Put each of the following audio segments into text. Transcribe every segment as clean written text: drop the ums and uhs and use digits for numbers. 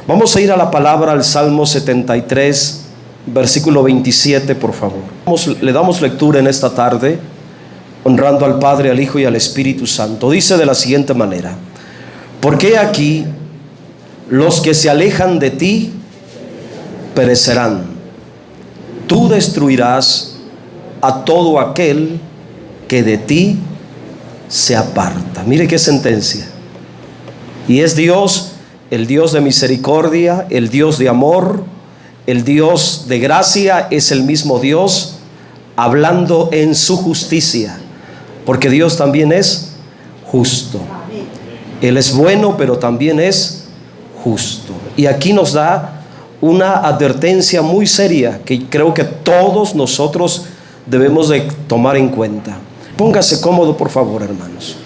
Vamos a ir a la palabra, al Salmo 73, versículo 27, por favor. Le damos lectura en esta tarde, honrando al Padre, al Hijo y al Espíritu Santo. Dice de la siguiente manera: porque aquí los que se alejan de ti perecerán. Tú destruirás a todo aquel que de ti se aparta. Mire qué sentencia. Y es Dios, el Dios de misericordia, el Dios de amor, el Dios de gracia, es el mismo Dios hablando en su justicia, porque Dios también es justo. Él es bueno, pero también es justo. Y aquí nos da una advertencia muy seria que creo que todos nosotros debemos de tomar en cuenta. Póngase cómodo, por favor, hermanos.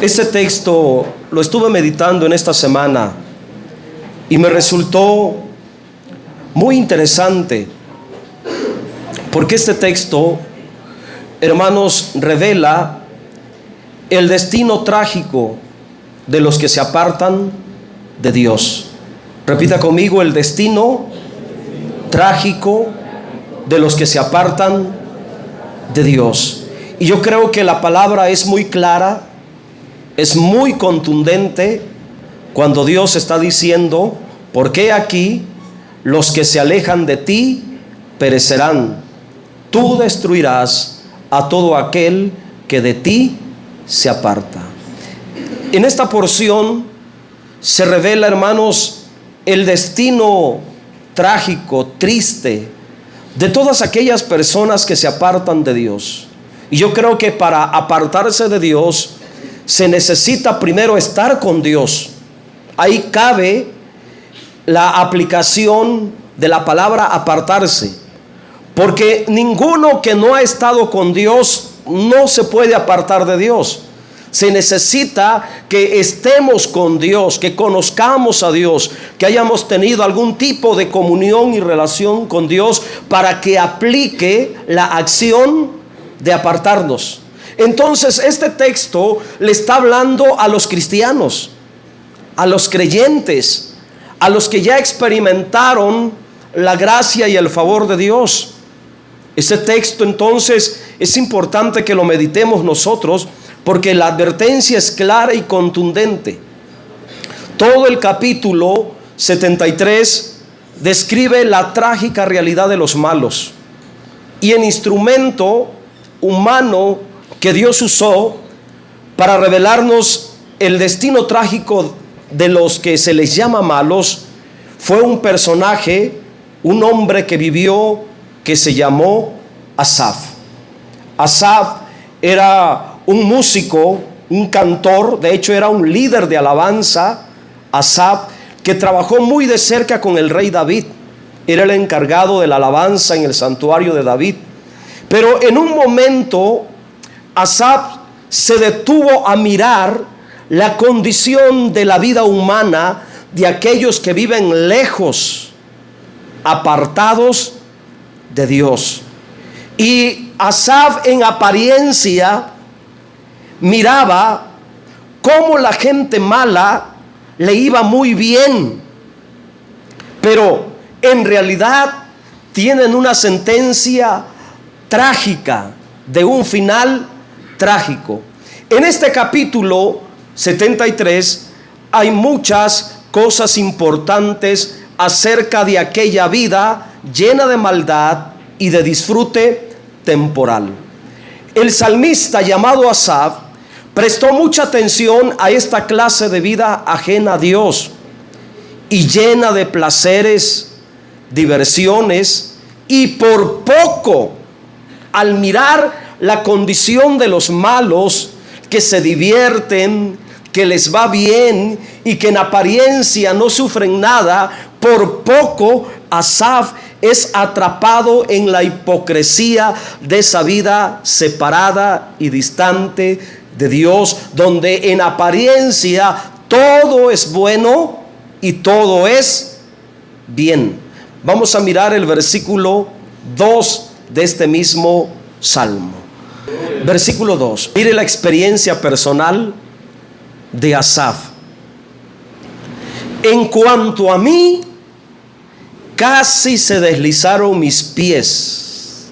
Este texto lo estuve meditando en esta semana y me resultó muy interesante, porque este texto, hermanos, revela el destino trágico de los que se apartan de Dios. Repita conmigo: el destino trágico de los que se apartan de Dios. Y yo creo que la palabra es muy clara, es muy contundente cuando Dios está diciendo: porque aquí los que se alejan de ti perecerán. Tú destruirás a todo aquel que de ti se aparta. En esta porción se revela, hermanos, el destino trágico, triste de todas aquellas personas que se apartan de Dios. Y yo creo que para apartarse de Dios se necesita primero estar con Dios. Ahí cabe la aplicación de la palabra apartarse, porque ninguno que no ha estado con Dios no se puede apartar de Dios. Se necesita que estemos con Dios, que conozcamos a Dios, que hayamos tenido algún tipo de comunión y relación con Dios para que aplique la acción de apartarnos. Entonces este texto le está hablando a los cristianos, a los creyentes, a los que ya experimentaron la gracia y el favor de Dios. Este texto entonces es importante que lo meditemos nosotros, porque la advertencia es clara y contundente. Todo el capítulo 73 describe la trágica realidad de los malos y el instrumento humano que Dios usó para revelarnos el destino trágico de los que se les llama malos fue un personaje, un hombre que vivió, que se llamó Asaf. Asaf era un músico, un cantor, de hecho era un líder de alabanza. Asaf, que trabajó muy de cerca con el rey David, era el encargado de la alabanza en el santuario de David. Pero en un momento Asaf se detuvo a mirar la condición de la vida humana de aquellos que viven lejos, apartados de Dios. Y Asaf, en apariencia, miraba cómo la gente mala le iba muy bien, pero en realidad tienen una sentencia trágica, de un final trágico. En este capítulo 73 hay muchas cosas importantes acerca de aquella vida llena de maldad y de disfrute temporal. El salmista llamado Asaf prestó mucha atención a esta clase de vida ajena a Dios y llena de placeres, diversiones, y por poco, al mirar la condición de los malos que se divierten, que les va bien y que en apariencia no sufren nada, por poco Asaf es atrapado en la hipocresía de esa vida separada y distante de Dios, donde en apariencia todo es bueno y todo es bien. Vamos a mirar el versículo 2 de este mismo salmo. Versículo 2. Mire la experiencia personal de Asaf. En cuanto a mí, casi se deslizaron mis pies.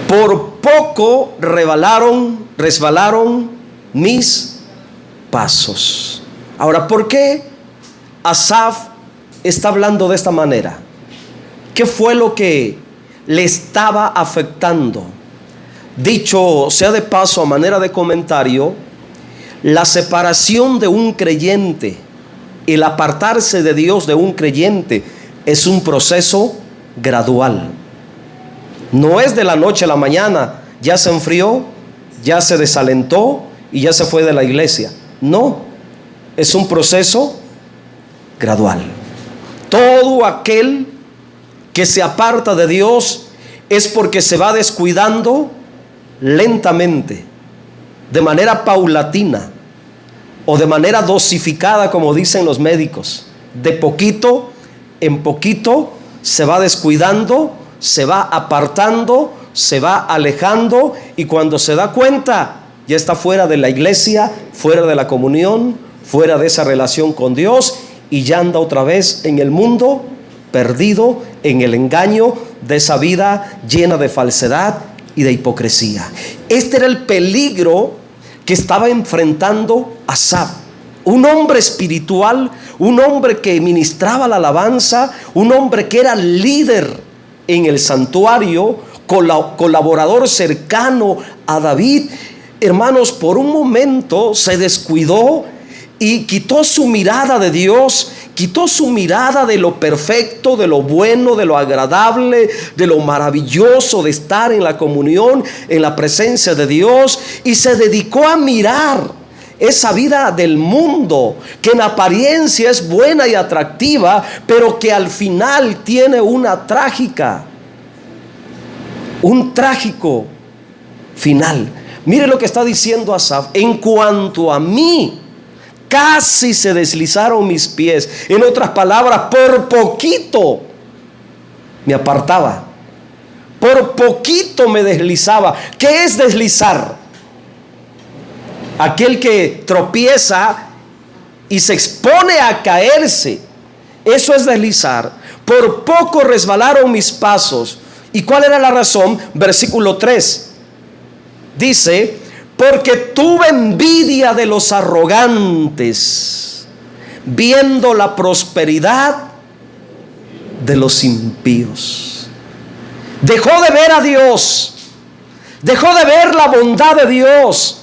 Por poco resbalaron mis pasos. Ahora, ¿por qué Asaf está hablando de esta manera? ¿Qué fue lo que le estaba afectando? Dicho sea de paso, a manera de comentario, la separación de un creyente, el apartarse de Dios de un creyente, es un proceso gradual. No es de la noche a la mañana, ya se enfrió, ya se desalentó y ya se fue de la iglesia. No, es un proceso gradual. Todo aquel que se aparta de Dios es porque se va descuidando lentamente, de manera paulatina o de manera dosificada, como dicen los médicos. De poquito en poquito se va descuidando, se va apartando, se va alejando, y cuando se da cuenta ya está fuera de la iglesia, fuera de la comunión, fuera de esa relación con Dios, y ya anda otra vez en el mundo, perdido en el engaño de esa vida llena de falsedad y de hipocresía. Este era el peligro que estaba enfrentando Asaf, un hombre espiritual, un hombre que ministraba la alabanza, un hombre que era líder en el santuario, colaborador cercano a David. Hermanos, por un momento se descuidó y quitó su mirada de Dios, quitó su mirada de lo perfecto, de lo bueno, de lo agradable, de lo maravilloso de estar en la comunión, en la presencia de Dios, y se dedicó a mirar esa vida del mundo, que en apariencia es buena y atractiva, pero que al final tiene un trágico final. Mire lo que está diciendo Asaf: en cuanto a mí, casi se deslizaron mis pies. En otras palabras, por poquito me apartaba, por poquito me deslizaba. ¿Qué es deslizar? Aquel que tropieza y se expone a caerse. Eso es deslizar. Por poco resbalaron mis pasos. ¿Y cuál era la razón? Versículo 3 dice: porque tuve envidia de los arrogantes, viendo la prosperidad de los impíos. Dejó de ver a Dios, dejó de ver la bondad de Dios,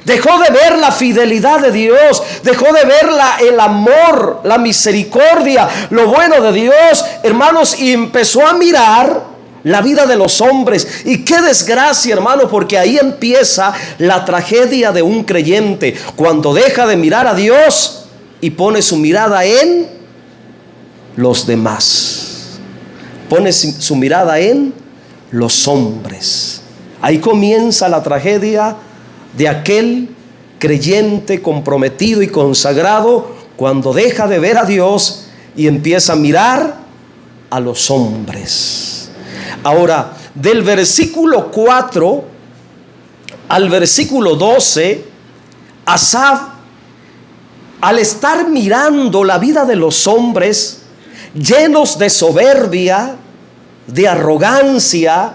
dejó de ver la fidelidad de Dios, dejó de ver el amor, la misericordia, lo bueno de Dios, hermanos, y empezó a mirar la vida de los hombres. Y qué desgracia, hermano, porque ahí empieza la tragedia de un creyente, cuando deja de mirar a Dios y pone su mirada en los demás, pone su mirada en los hombres. Ahí comienza la tragedia de aquel creyente comprometido y consagrado, cuando deja de ver a Dios y empieza a mirar a los hombres. Ahora, del versículo 4 al versículo 12, Asaf, al estar mirando la vida de los hombres llenos de soberbia, de arrogancia,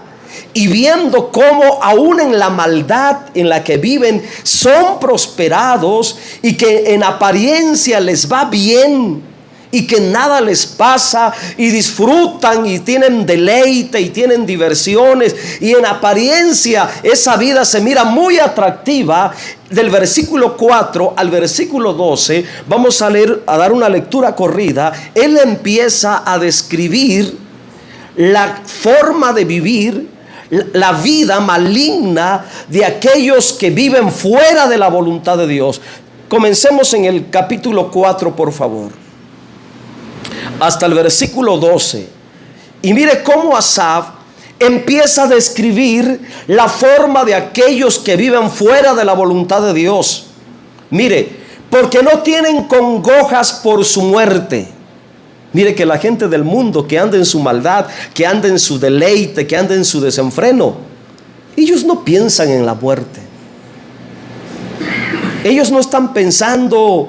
y viendo cómo aún en la maldad en la que viven son prosperados, y que en apariencia les va bien y que nada les pasa, y disfrutan y tienen deleite y tienen diversiones, y en apariencia esa vida se mira muy atractiva. Del versículo 4 al versículo 12 vamos a leer, a dar una lectura corrida. Él empieza a describir la forma de vivir, la vida maligna de aquellos que viven fuera de la voluntad de Dios. Comencemos en el capítulo 4, por favor, hasta el versículo 12. Y mire cómo Asaf empieza a describir la forma de aquellos que viven fuera de la voluntad de Dios. Mire: porque no tienen congojas por su muerte. Mire que la gente del mundo que anda en su maldad, que anda en su deleite, que anda en su desenfreno, ellos no piensan en la muerte. Ellos no están pensando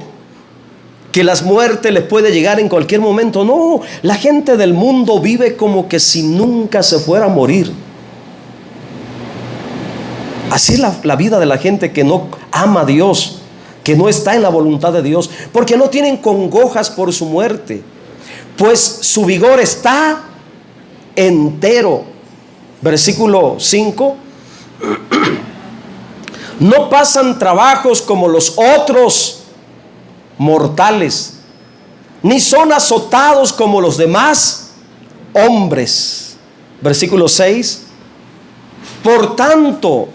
que las muertes les puede llegar en cualquier momento. No, la gente del mundo vive como que si nunca se fuera a morir. Así es la vida de la gente que no ama a Dios, que no está en la voluntad de Dios, porque no tienen congojas por su muerte, pues su vigor está entero. Versículo 5. No pasan trabajos como los otros mortales, ni son azotados como los demás hombres. Versículo 6. Por tanto,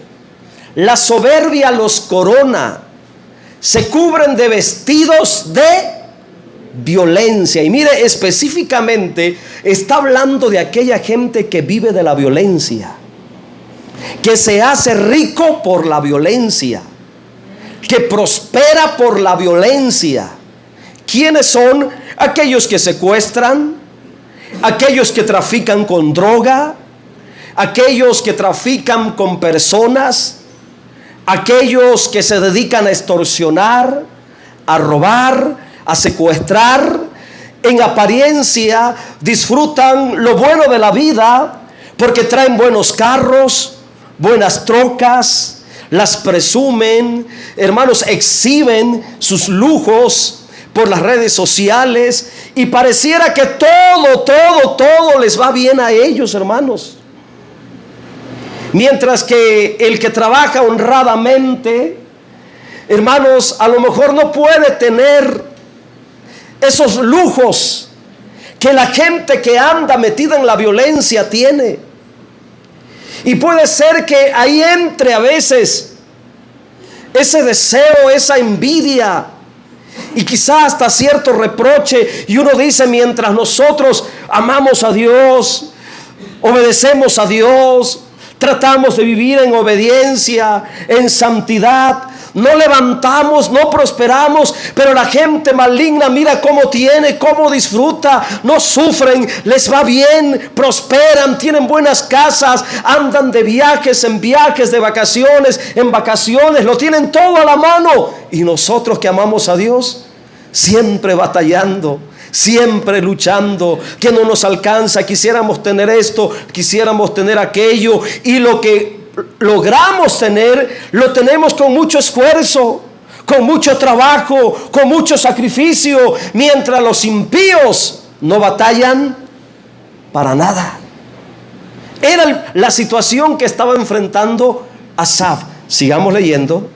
la soberbia los corona, se cubren de vestidos de violencia. Y mire, específicamente está hablando de aquella gente que vive de la violencia, que se hace rico por la violencia, que prospera por la violencia. ¿Quiénes son? Aquellos que secuestran, aquellos que trafican con droga, aquellos que trafican con personas, aquellos que se dedican a extorsionar, a robar, a secuestrar. En apariencia disfrutan lo bueno de la vida porque traen buenos carros, buenas trocas, las presumen, hermanos, exhiben sus lujos por las redes sociales y pareciera que todo les va bien a ellos, hermanos. Mientras que el que trabaja honradamente, hermanos, a lo mejor no puede tener esos lujos que la gente que anda metida en la violencia tiene. Y puede ser que ahí entre a veces ese deseo, esa envidia y quizás hasta cierto reproche. Y uno dice, mientras nosotros amamos a Dios, obedecemos a Dios, tratamos de vivir en obediencia, en santidad, no levantamos, no prosperamos, pero la gente maligna mira cómo tiene, cómo disfruta, no sufren, les va bien, prosperan, tienen buenas casas, andan de viajes en viajes, de vacaciones en vacaciones, lo tienen todo a la mano. Y nosotros que amamos a Dios, siempre batallando, siempre luchando, que no nos alcanza, quisiéramos tener esto, quisiéramos tener aquello, y lo que logramos tener, lo tenemos con mucho esfuerzo, con mucho trabajo, con mucho sacrificio, mientras los impíos no batallan para nada. Era la situación que estaba enfrentando Asaf. Sigamos leyendo.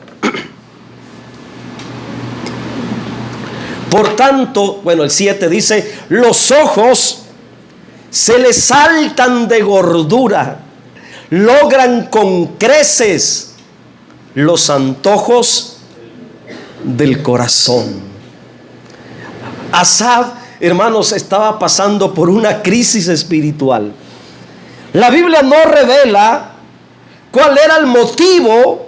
Por tanto, el 7 dice: los ojos se les saltan de gordura, logran con creces los antojos del corazón. Asaf, hermanos, estaba pasando por una crisis espiritual. La Biblia no revela cuál era el motivo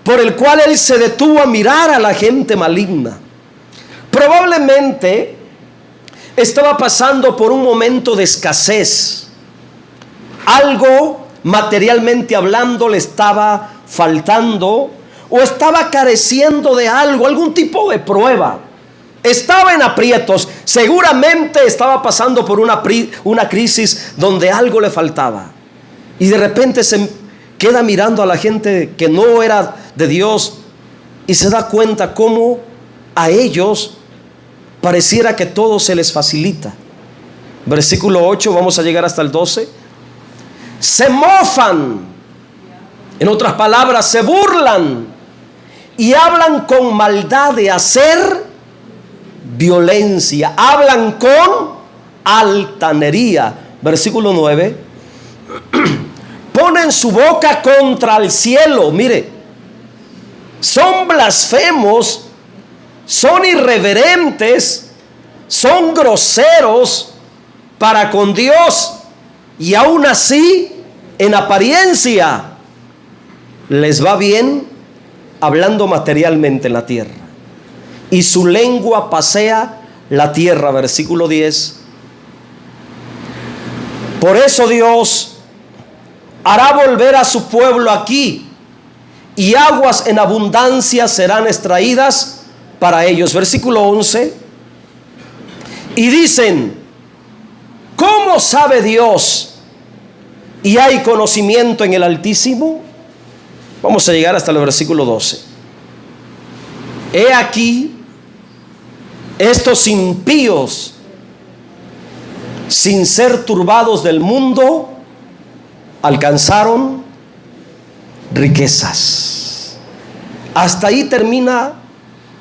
por el cual él se detuvo a mirar a la gente maligna. Probablemente estaba pasando por un momento de escasez. Algo materialmente hablando le estaba faltando, o estaba careciendo de algo, algún tipo de prueba. Estaba en aprietos, seguramente estaba pasando por una crisis donde algo le faltaba. Y de repente se queda mirando a la gente que no era de Dios y se da cuenta cómo a ellos pareciera que todo se les facilita. Versículo 8, vamos a llegar hasta el 12. Se mofan, en otras palabras, se burlan y hablan con maldad de hacer violencia, hablan con altanería. Versículo 9. Ponen su boca contra el cielo. Mire, son blasfemos, son irreverentes, son groseros para con Dios, y aún así, en apariencia, les va bien hablando materialmente en la tierra, y su lengua pasea la tierra. Versículo 10. Por eso Dios hará volver a su pueblo aquí, y aguas en abundancia serán extraídas para ellos. Versículo 11. Y dicen: ¿cómo sabe Dios? ¿Y hay conocimiento en el Altísimo? Vamos a llegar hasta el versículo 12. He aquí, estos impíos, sin ser turbados del mundo, alcanzaron riquezas. Hasta ahí termina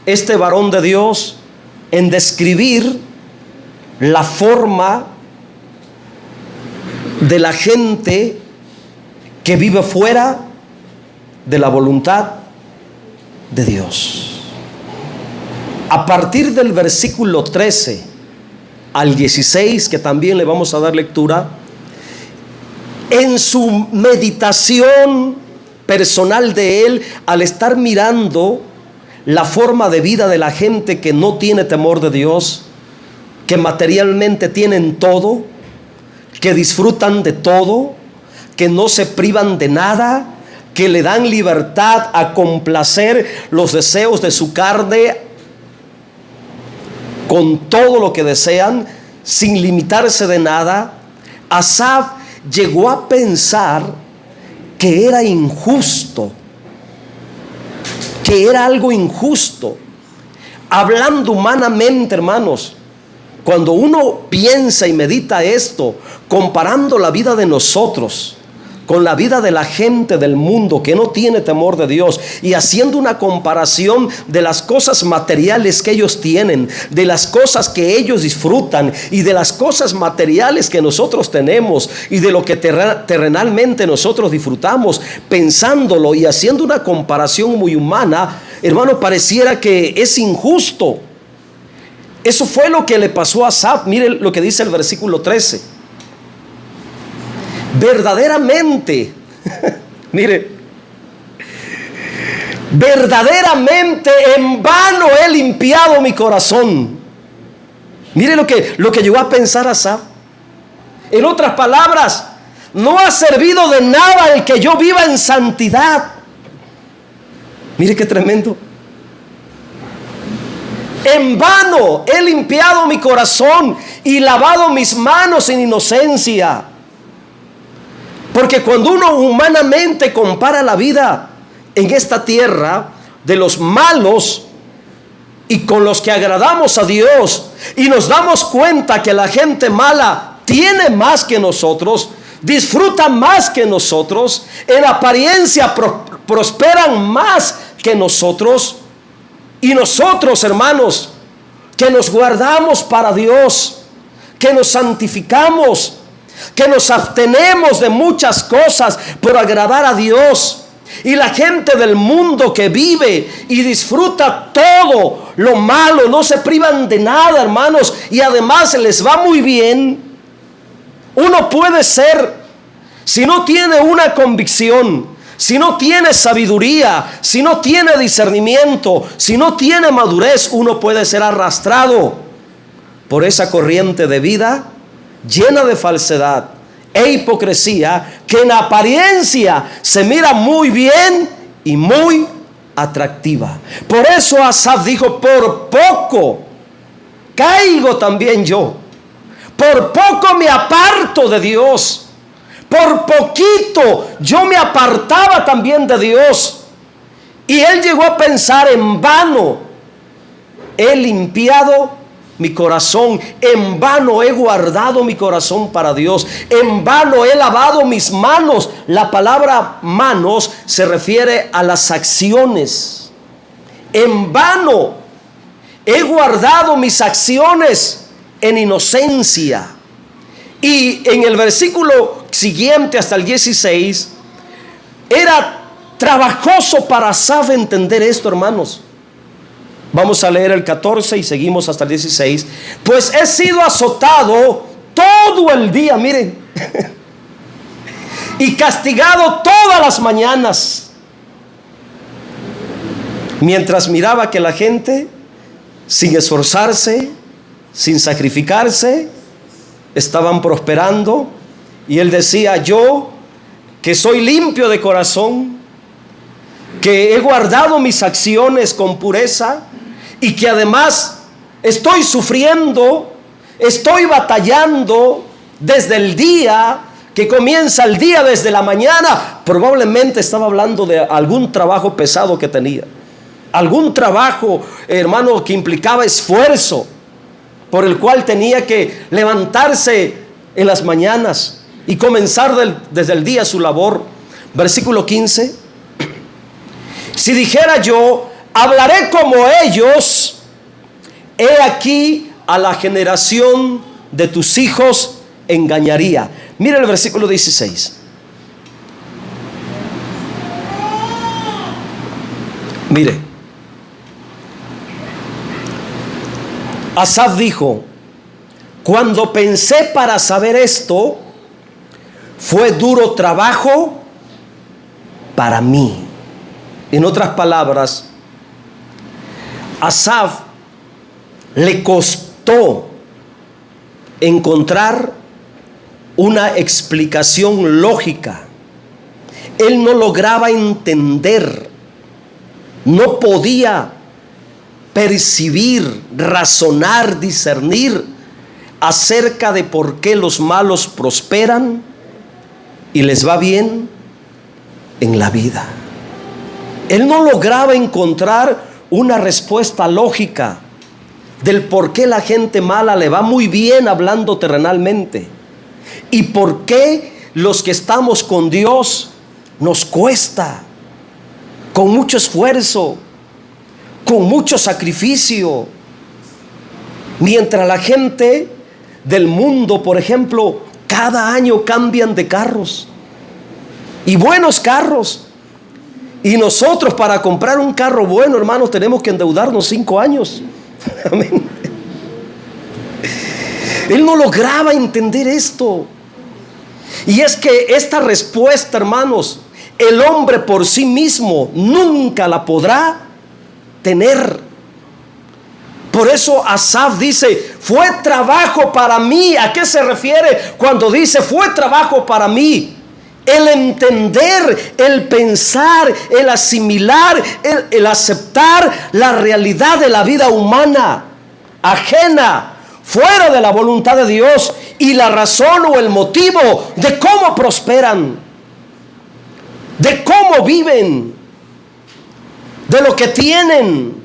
este varón de Dios en describir la forma de la gente que vive fuera de la voluntad de Dios. A partir del versículo 13 al 16, que también le vamos a dar lectura, en su meditación personal de él, al estar mirando la forma de vida de la gente que no tiene temor de Dios, que materialmente tienen todo, que disfrutan de todo, que no se privan de nada, que le dan libertad a complacer los deseos de su carne con todo lo que desean, sin limitarse de nada. Asaf llegó a pensar que era injusto, que era algo injusto. Hablando humanamente, hermanos, cuando uno piensa y medita esto, comparando la vida de nosotros con la vida de la gente del mundo que no tiene temor de Dios, y haciendo una comparación de las cosas materiales que ellos tienen, de las cosas que ellos disfrutan y de las cosas materiales que nosotros tenemos y de lo que terrenalmente nosotros disfrutamos, pensándolo y haciendo una comparación muy humana, hermano, pareciera que es injusto. Eso fue lo que le pasó a Asaf. Mire lo que dice el versículo 13. Verdaderamente, mire, verdaderamente en vano he limpiado mi corazón. Mire lo que llegó a pensar Asaf. En otras palabras, no ha servido de nada el que yo viva en santidad. Mire qué tremendo. En vano he limpiado mi corazón y lavado mis manos en inocencia. Porque cuando uno humanamente compara la vida en esta tierra de los malos y con los que agradamos a Dios, y nos damos cuenta que la gente mala tiene más que nosotros, disfruta más que nosotros, en apariencia prosperan más que nosotros, y nosotros, hermanos, que nos guardamos para Dios, que nos santificamos, que nos abstenemos de muchas cosas por agradar a Dios, y la gente del mundo que vive y disfruta todo lo malo, no se privan de nada, hermanos, y además les va muy bien. Uno puede ser, si no tiene una convicción, si no tiene sabiduría, si no tiene discernimiento, si no tiene madurez, uno puede ser arrastrado por esa corriente de vida llena de falsedad e hipocresía, que en apariencia se mira muy bien y muy atractiva. Por eso Asaf dijo: por poco caigo también yo, por poco me aparto de Dios, por poquito yo me apartaba también de Dios. Y él llegó a pensar: en vano he limpiado mi corazón, en vano he guardado mi corazón para Dios, en vano he lavado mis manos. La palabra manos se refiere a las acciones. En vano he guardado mis acciones en inocencia. Y en el versículo siguiente, hasta el 16, era trabajoso para Asaf entender esto, hermanos. Vamos a leer el 14 y seguimos hasta el 16. Pues he sido azotado todo el día, miren, y castigado todas las mañanas, mientras miraba que la gente, sin esforzarse, sin sacrificarse, estaban prosperando. Y él decía: yo, que soy limpio de corazón, que he guardado mis acciones con pureza, y que además estoy sufriendo, estoy batallando desde el día que comienza el día, desde la mañana. Probablemente estaba hablando de algún trabajo pesado que tenía, algún trabajo, hermano, que implicaba esfuerzo, por el cual tenía que levantarse en las mañanas y comenzar desde el día su labor. Versículo 15: si dijera yo, hablaré como ellos, he aquí a la generación de tus hijos engañaría. Mira el versículo 16. Mire, Asaf dijo: cuando pensé para saber esto, fue duro trabajo para mí. En otras palabras, Asaf le costó encontrar una explicación lógica. Él no lograba entender, no podía percibir, razonar, discernir acerca de por qué los malos prosperan y les va bien en la vida. Él no lograba encontrar una respuesta lógica del por qué la gente mala le va muy bien hablando terrenalmente, y por qué los que estamos con Dios nos cuesta, con mucho esfuerzo, con mucho sacrificio, mientras la gente del mundo, por ejemplo, cada año cambian de carros, y buenos carros, y nosotros para comprar un carro bueno, hermanos, tenemos que endeudarnos 5 años. Amén. Él no lograba entender esto. Y es que esta respuesta, hermanos, el hombre por sí mismo nunca la podrá tener. Por eso Asaf dice: fue trabajo para mí. ¿A qué se refiere cuando dice fue trabajo para mí? El entender, el pensar, el asimilar, el aceptar la realidad de la vida humana, ajena, fuera de la voluntad de Dios, y la razón o el motivo de cómo prosperan, de cómo viven, de lo que tienen,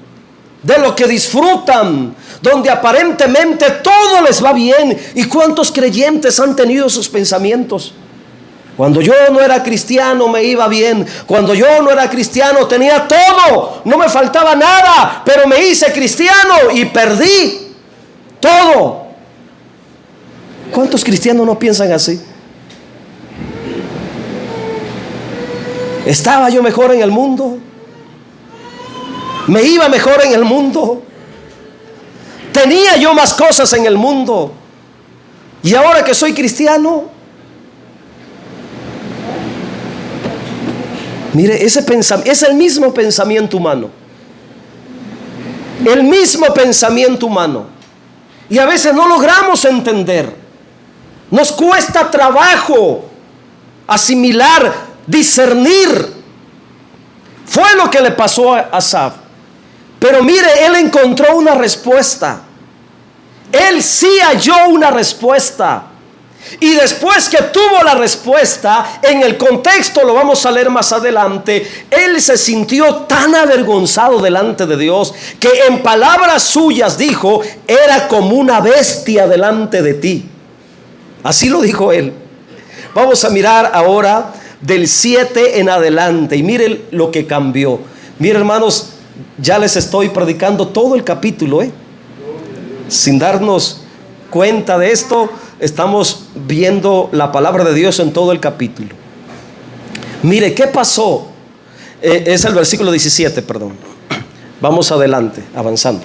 de lo que disfrutan, donde aparentemente todo les va bien. ¿Y cuántos creyentes han tenido esos pensamientos? Cuando yo no era cristiano me iba bien. Cuando yo no era cristiano tenía todo, no me faltaba nada, pero me hice cristiano y perdí todo. ¿Cuántos cristianos no piensan así? Estaba yo mejor en el mundo, me iba mejor en el mundo, tenía yo más cosas en el mundo, y ahora que soy cristiano, mire, ese pensamiento es el mismo pensamiento humano. El mismo pensamiento humano. Y a veces no logramos entender. Nos cuesta trabajo asimilar, discernir. Fue lo que le pasó a Asaf. Pero mire, él encontró una respuesta. Él sí halló una respuesta. Y después que tuvo la respuesta, en el contexto lo vamos a leer más adelante, él se sintió tan avergonzado delante de Dios que en palabras suyas dijo: era como una bestia delante de ti. Así lo dijo él. Vamos a mirar ahora del 7 en adelante y miren lo que cambió. Miren, hermanos, ya les estoy predicando todo el capítulo, sin darnos cuenta de esto. Estamos viendo la palabra de Dios en todo el capítulo. Mire, ¿qué pasó? Es el versículo 17, perdón. Vamos adelante, avanzando.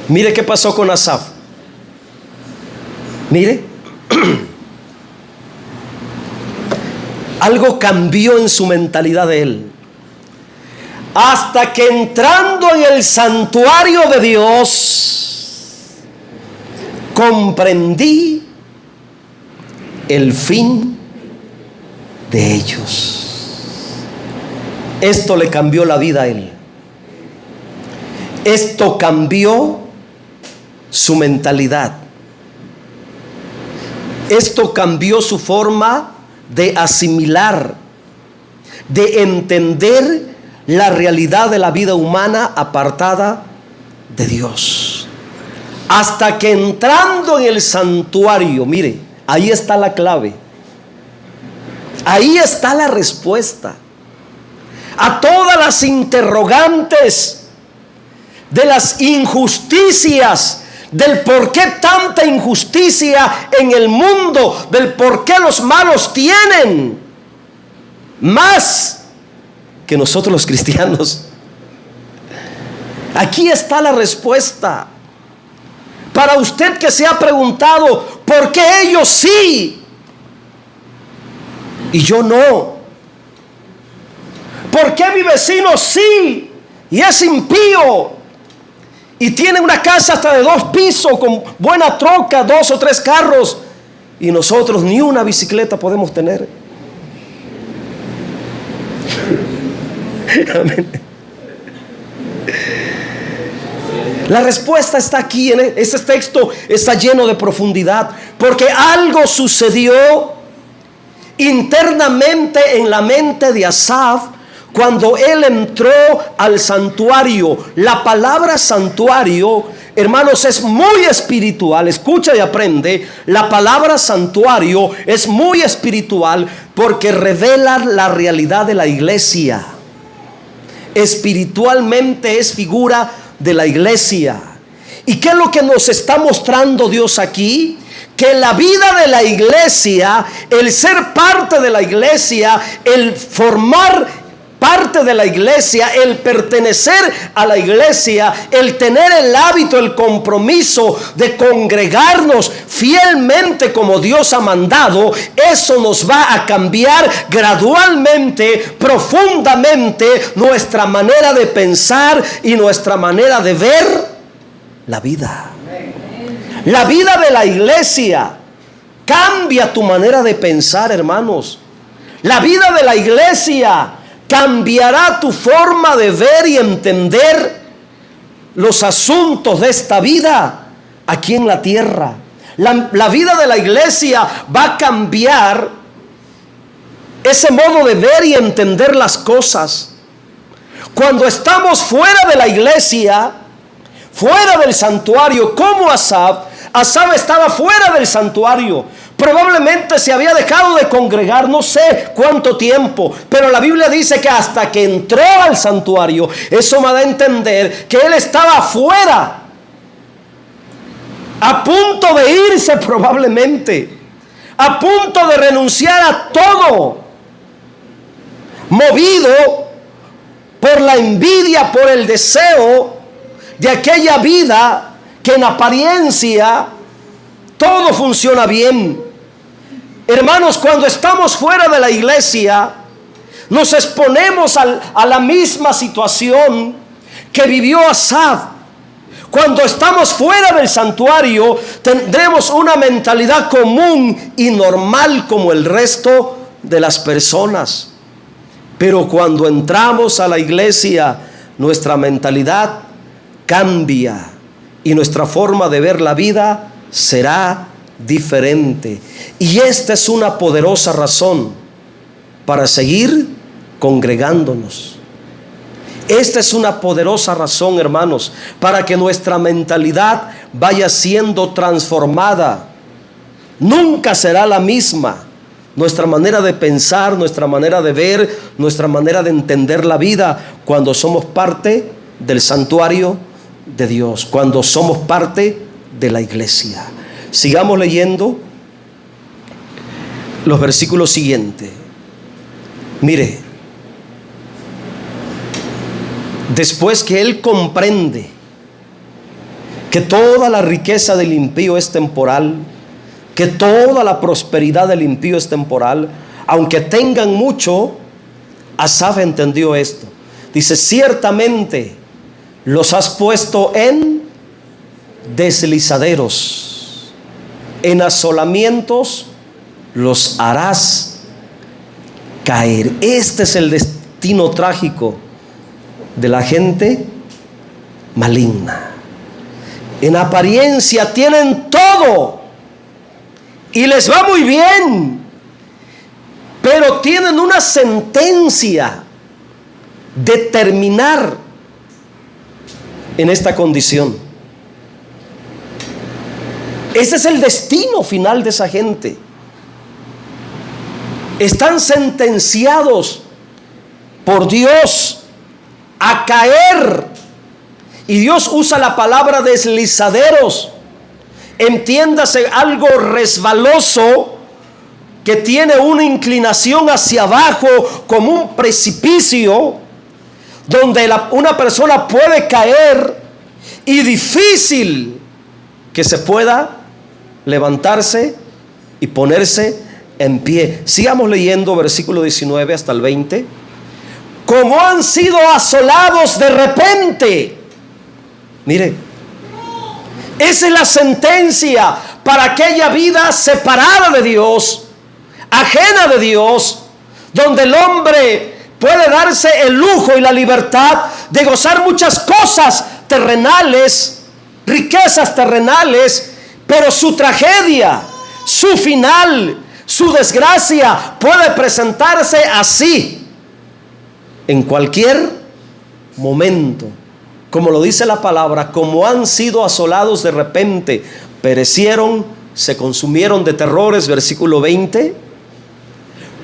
Mire qué pasó con Asaf. Mire. Algo cambió en su mentalidad de él. Hasta que entrando en el santuario de Dios, comprendí el fin de ellos. Esto le cambió la vida a él. Esto cambió su mentalidad. Esto cambió su forma de asimilar, de entender la realidad de la vida humana apartada de Dios. Hasta que entrando en el santuario, mire, ahí está la clave. Ahí está la respuesta a todas las interrogantes de las injusticias, del por qué tanta injusticia en el mundo, del por qué los malos tienen más que nosotros los cristianos. Aquí está la respuesta. Para usted que se ha preguntado por qué ellos sí y yo no. ¿Por qué mi vecino sí y es impío y tiene una casa hasta de 2 pisos con buena troca, 2 o 3 carros, y nosotros ni una bicicleta podemos tener? Amén. La respuesta está aquí. Este texto está lleno de profundidad, porque algo sucedió internamente en la mente de Asaf cuando él entró al santuario. La palabra santuario, hermanos, es muy espiritual. Escucha y aprende. La palabra santuario es muy espiritual porque revela la realidad de la iglesia. Espiritualmente es figura de la iglesia. ¿Y qué es lo que nos está mostrando Dios aquí? Que la vida de la iglesia, el ser parte de la iglesia, el formar parte de la iglesia, el pertenecer a la iglesia, el tener el hábito, el compromiso de congregarnos fielmente como Dios ha mandado, eso nos va a cambiar gradualmente, profundamente, nuestra manera de pensar y nuestra manera de ver la vida. La vida de la iglesia cambia tu manera de pensar, hermanos. La vida de la iglesia cambiará tu forma de ver y entender los asuntos de esta vida aquí en la tierra. La vida de la iglesia va a cambiar ese modo de ver y entender las cosas. Cuando estamos fuera de la iglesia, fuera del santuario, como Asaf estaba fuera del santuario. Probablemente se había dejado de congregar, no sé cuánto tiempo, pero la Biblia dice que hasta que entró al santuario, eso me da a entender que él estaba afuera, a punto de irse probablemente, a punto de renunciar a todo, movido por la envidia, por el deseo de aquella vida que en apariencia todo funciona bien. Hermanos, cuando estamos fuera de la iglesia, nos exponemos a la misma situación que vivió Asaf. Cuando estamos fuera del santuario, tendremos una mentalidad común y normal como el resto de las personas. Pero cuando entramos a la iglesia, nuestra mentalidad cambia y nuestra forma de ver la vida será diferente. Y esta es una poderosa razón para seguir congregándonos. Esta es una poderosa razón, hermanos, para que nuestra mentalidad vaya siendo transformada. Nunca será la misma. Nuestra manera de pensar, nuestra manera de ver, nuestra manera de entender la vida cuando somos parte del santuario de Dios, cuando somos parte de la iglesia. Sigamos leyendo los versículos siguientes. Mire, después que él comprende que toda la riqueza del impío es temporal, que toda la prosperidad del impío es temporal, aunque tengan mucho, Asaf entendió esto. Dice: ciertamente los has puesto en deslizaderos, en asolamientos los harás caer. Este es el destino trágico de la gente maligna. En apariencia tienen todo y les va muy bien, pero tienen una sentencia de terminar en esta condición. Ese es el destino final de esa gente. Están sentenciados por Dios a caer. Y Dios usa la palabra deslizaderos. Entiéndase, algo resbaloso que tiene una inclinación hacia abajo como un precipicio, donde una persona puede caer y difícil que se pueda levantarse y ponerse en pie. Sigamos leyendo versículo 19 hasta el 20. Como han sido asolados de repente. Mire, esa es la sentencia para aquella vida separada de Dios, ajena de Dios, donde el hombre puede darse el lujo y la libertad de gozar muchas cosas terrenales, riquezas terrenales, pero su tragedia, su final, su desgracia puede presentarse así en cualquier momento. Como lo dice la palabra, como han sido asolados de repente, perecieron, se consumieron de terrores, versículo 20.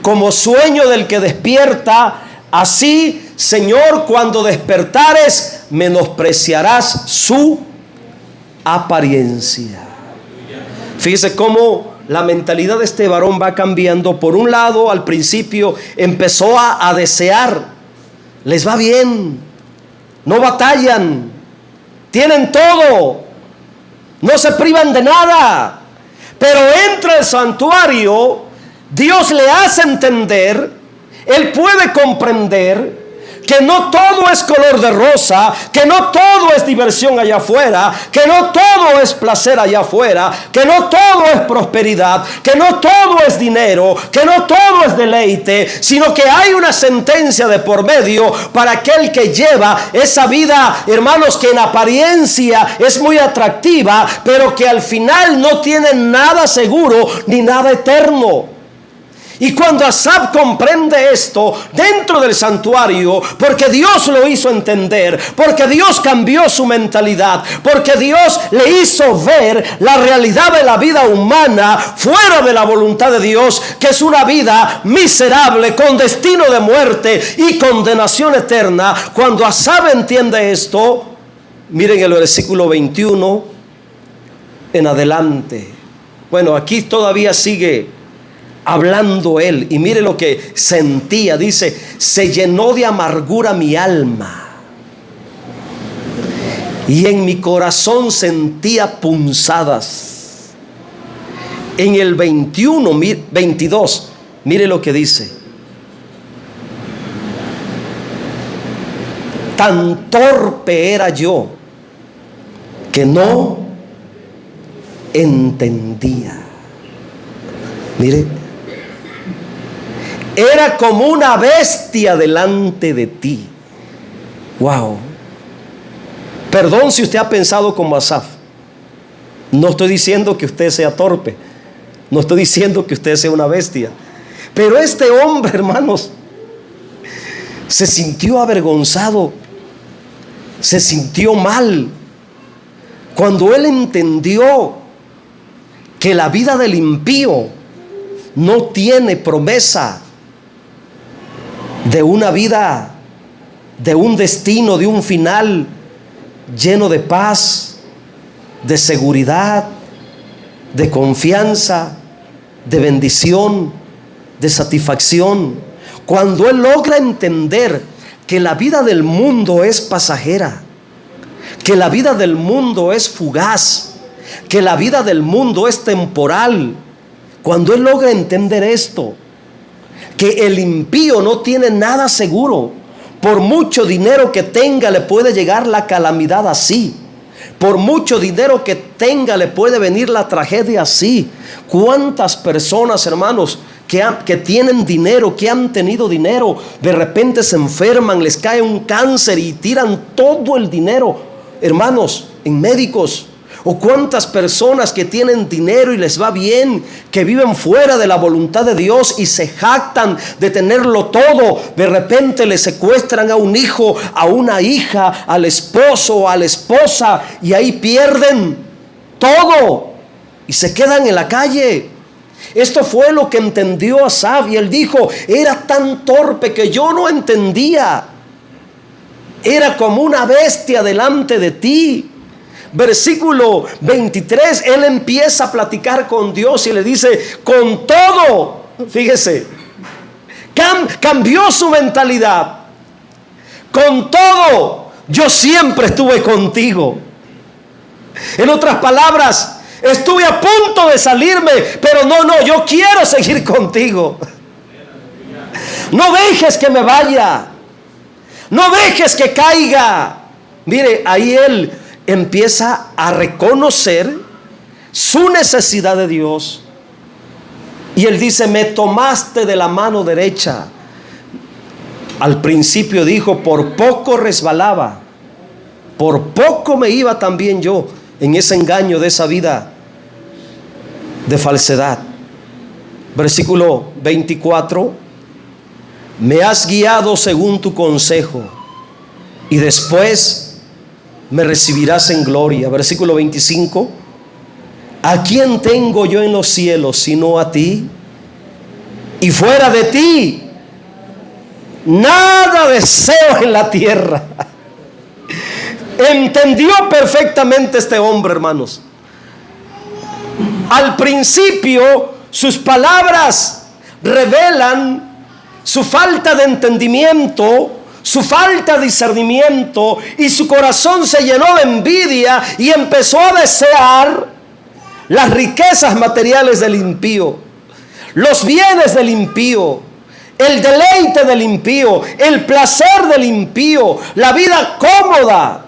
Como sueño del que despierta, así, Señor, cuando despertares, menospreciarás su apariencia. Fíjese cómo la mentalidad de este varón va cambiando. Por un lado, al principio empezó a desear, les va bien, no batallan, tienen todo, no se privan de nada. Pero entra al santuario, Dios le hace entender, él puede comprender que no todo es color de rosa, que no todo es diversión allá afuera, que no todo es placer allá afuera, que no todo es prosperidad, que no todo es dinero, que no todo es deleite, sino que hay una sentencia de por medio para aquel que lleva esa vida, hermanos, que en apariencia es muy atractiva, pero que al final no tiene nada seguro ni nada eterno. Y cuando Asaf comprende esto dentro del santuario, porque Dios lo hizo entender, porque Dios cambió su mentalidad, porque Dios le hizo ver la realidad de la vida humana fuera de la voluntad de Dios, que es una vida miserable con destino de muerte y condenación eterna. Cuando Asaf entiende esto, miren el versículo 21 en adelante. Bueno, aquí todavía sigue hablando él, y mire lo que sentía. Dice: se llenó de amargura mi alma, y en mi corazón sentía punzadas. En el 22, mire lo que dice: tan torpe era yo que no entendía. Mire, era como una bestia delante de ti. Wow. Perdón si usted ha pensado como Asaf. No estoy diciendo que usted sea torpe, no estoy diciendo que usted sea una bestia, pero este hombre, hermanos, se sintió avergonzado, se sintió mal cuando él entendió que la vida del impío no tiene promesa de una vida, de un destino, de un final lleno de paz, de seguridad, de confianza, de bendición, de satisfacción. Cuando él logra entender que la vida del mundo es pasajera, que la vida del mundo es fugaz, que la vida del mundo es temporal, cuando él logra entender esto, que el impío no tiene nada seguro, por mucho dinero que tenga le puede llegar la calamidad así, por mucho dinero que tenga le puede venir la tragedia así. ¿Cuántas personas, hermanos, que tienen dinero, que han tenido dinero, de repente se enferman, les cae un cáncer y tiran todo el dinero, hermanos, en médicos? O cuántas personas que tienen dinero y les va bien, que viven fuera de la voluntad de Dios y se jactan de tenerlo todo, de repente le secuestran a un hijo, a una hija, al esposo o a la esposa, y ahí pierden todo y se quedan en la calle. Esto fue lo que entendió Asaf, y él dijo: era tan torpe que yo no entendía. Era como una bestia delante de ti. Versículo 23, él empieza a platicar con Dios y le dice: con todo, fíjese, cambió su mentalidad. Con todo, yo siempre estuve contigo. En otras palabras, estuve a punto de salirme, pero no, yo quiero seguir contigo. No dejes que me vaya, no dejes que caiga. Mire, ahí él empieza a reconocer su necesidad de Dios. Y él dice: me tomaste de la mano derecha. Al principio dijo: por poco resbalaba, por poco me iba también yo en ese engaño de esa vida de falsedad. Versículo 24: me has guiado según tu consejo, y después me recibirás en gloria. Versículo 25: ¿a quién tengo yo en los cielos sino a ti? Y fuera de ti nada deseo en la tierra. Entendió perfectamente este hombre, hermanos. Al principio sus palabras revelan su falta de entendimiento, su falta de discernimiento, y su corazón se llenó de envidia y empezó a desear las riquezas materiales del impío, los bienes del impío, el deleite del impío, el placer del impío, la vida cómoda,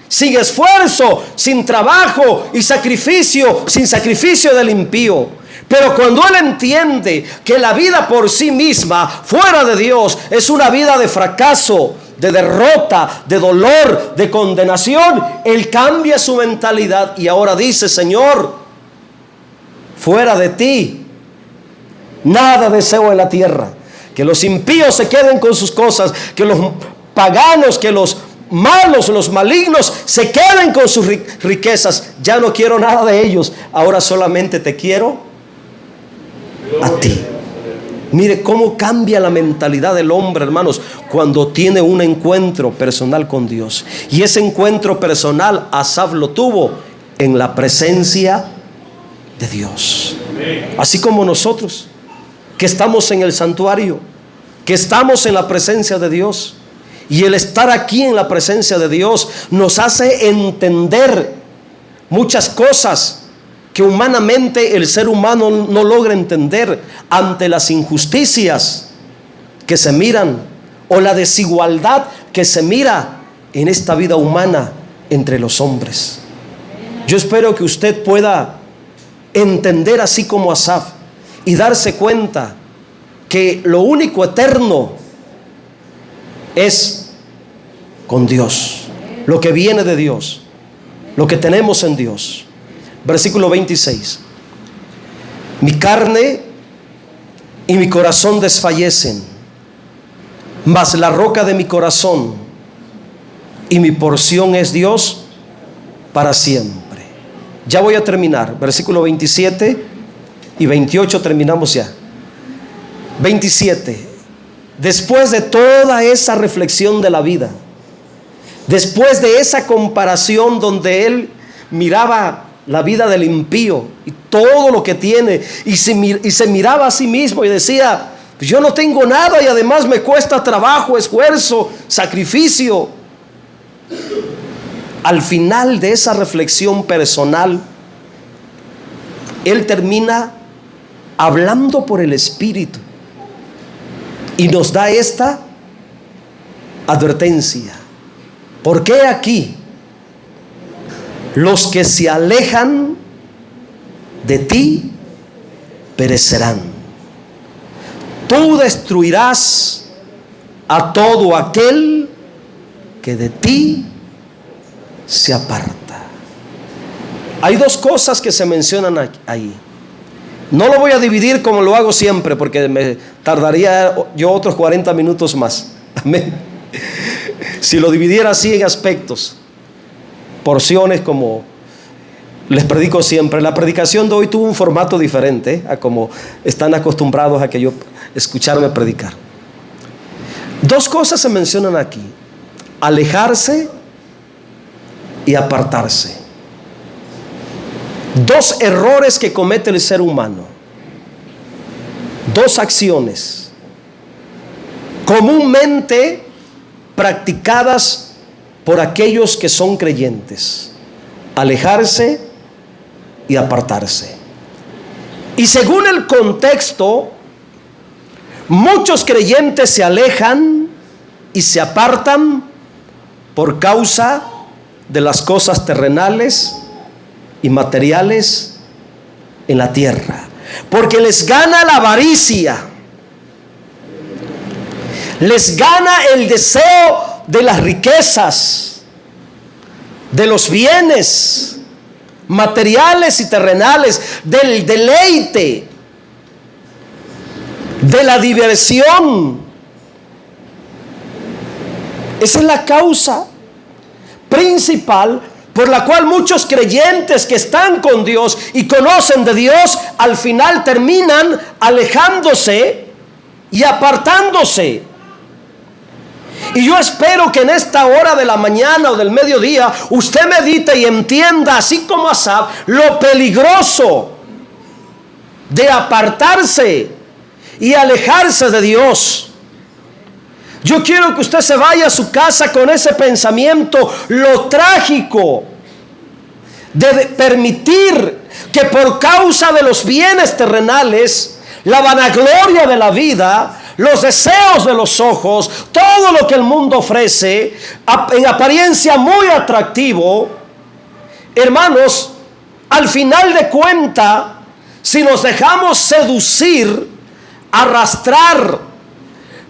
sin esfuerzo, sin trabajo y sacrificio, sin sacrificio del impío. Pero cuando él entiende que la vida por sí misma, fuera de Dios, es una vida de fracaso, de derrota, de dolor, de condenación, él cambia su mentalidad y ahora dice: Señor, fuera de ti nada deseo en la tierra. Que los impíos se queden con sus cosas, que los paganos, que los malos, los malignos se queden con sus riquezas. Ya no quiero nada de ellos, ahora solamente te quiero a ti. Mire cómo cambia la mentalidad del hombre, hermanos, cuando tiene un encuentro personal con Dios. Y ese encuentro personal Asaf lo tuvo en la presencia de Dios. Así como nosotros, que estamos en el santuario, que estamos en la presencia de Dios. Y el estar aquí en la presencia de Dios nos hace entender muchas cosas que humanamente el ser humano no logra entender ante las injusticias que se miran o la desigualdad que se mira en esta vida humana entre los hombres. Yo espero que usted pueda entender así como Asaf y darse cuenta que lo único eterno es con Dios, lo que viene de Dios, lo que tenemos en Dios. Versículo 26: mi carne y mi corazón desfallecen, mas la roca de mi corazón y mi porción es Dios para siempre. Ya voy a terminar. Versículo 27 y 28 terminamos ya. 27: después de toda esa reflexión de la vida, después de esa comparación donde él miraba la vida del impío y todo lo que tiene, y se miraba a sí mismo y decía: yo no tengo nada y además me cuesta trabajo, esfuerzo, sacrificio. Al final de esa reflexión personal, él termina hablando por el Espíritu y nos da esta advertencia: porque aquí los que se alejan de ti perecerán. Tú destruirás a todo aquel que de ti se aparta. Hay dos cosas que se mencionan ahí. No lo voy a dividir como lo hago siempre, porque me tardaría yo otros 40 minutos más. Amén. Si lo dividiera así en aspectos, porciones, como les predico siempre. La predicación de hoy tuvo un formato diferente a como están acostumbrados a que yo escucharme predicar. Dos cosas se mencionan aquí: alejarse y apartarse. Dos errores que comete el ser humano. Dos acciones comúnmente practicadas por aquellos que son creyentes: alejarse y apartarse. Y según el contexto, muchos creyentes se alejan y se apartan por causa de las cosas terrenales y materiales en la tierra, porque les gana la avaricia, les gana el deseo de las riquezas, de los bienes materiales y terrenales, del deleite, de la diversión. Esa es la causa principal por la cual muchos creyentes que están con Dios y conocen de Dios, al final terminan alejándose y apartándose. Y yo espero que en esta hora de la mañana o del mediodía usted medite y entienda, así como Asaf, lo peligroso de apartarse y alejarse de Dios. Yo quiero que usted se vaya a su casa con ese pensamiento, lo trágico de permitir que por causa de los bienes terrenales, la vanagloria de la vida, los deseos de los ojos, todo lo que el mundo ofrece, en apariencia muy atractivo, hermanos, al final de cuentas, si nos dejamos seducir, arrastrar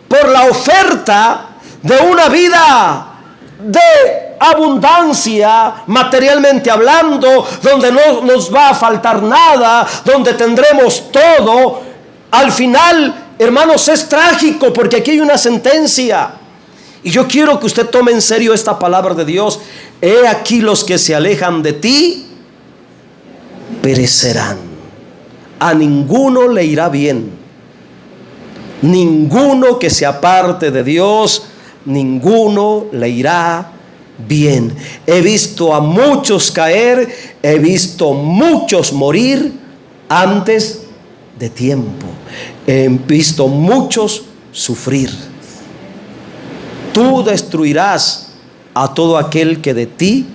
por la oferta de una vida de abundancia, materialmente hablando, donde no nos va a faltar nada, donde tendremos todo, al final, hermanos, es trágico, porque aquí hay una sentencia. Y yo quiero que usted tome en serio esta palabra de Dios. He aquí los que se alejan de ti perecerán. A ninguno le irá bien. Ninguno que se aparte de Dios, ninguno le irá bien. He visto a muchos caer, he visto muchos morir antes de tiempo. He visto muchos sufrir. Tú destruirás a todo aquel que de ti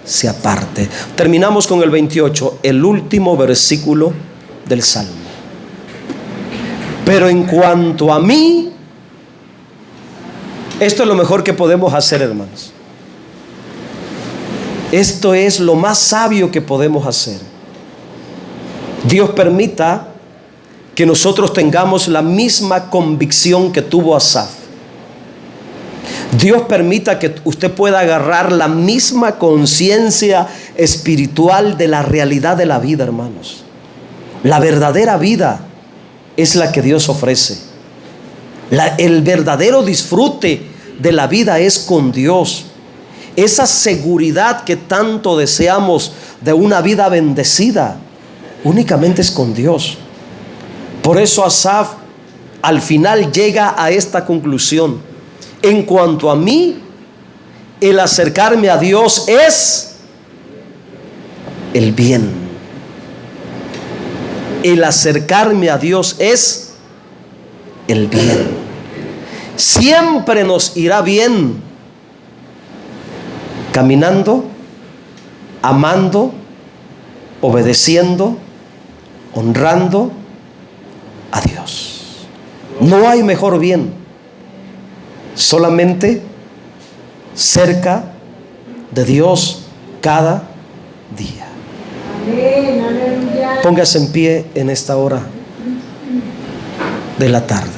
se aparte. Terminamos con el 28, el último versículo del Salmo. Pero en cuanto a mí, esto es lo mejor que podemos hacer, hermanos. Esto es lo más sabio que podemos hacer. Dios permita que nosotros tengamos la misma convicción que tuvo Asaf. Dios permita que usted pueda agarrar la misma conciencia espiritual de la realidad de la vida, hermanos. La verdadera vida es la que Dios ofrece. El verdadero disfrute de la vida es con Dios. Esa seguridad que tanto deseamos de una vida bendecida, únicamente es con Dios. Por eso Asaf al final llega a esta conclusión: en cuanto a mí, el acercarme a Dios es el bien. El acercarme a Dios es el bien. Siempre nos irá bien caminando, amando, obedeciendo, honrando a Dios. No hay mejor bien, solamente cerca de Dios cada día. Póngase en pie en esta hora de la tarde.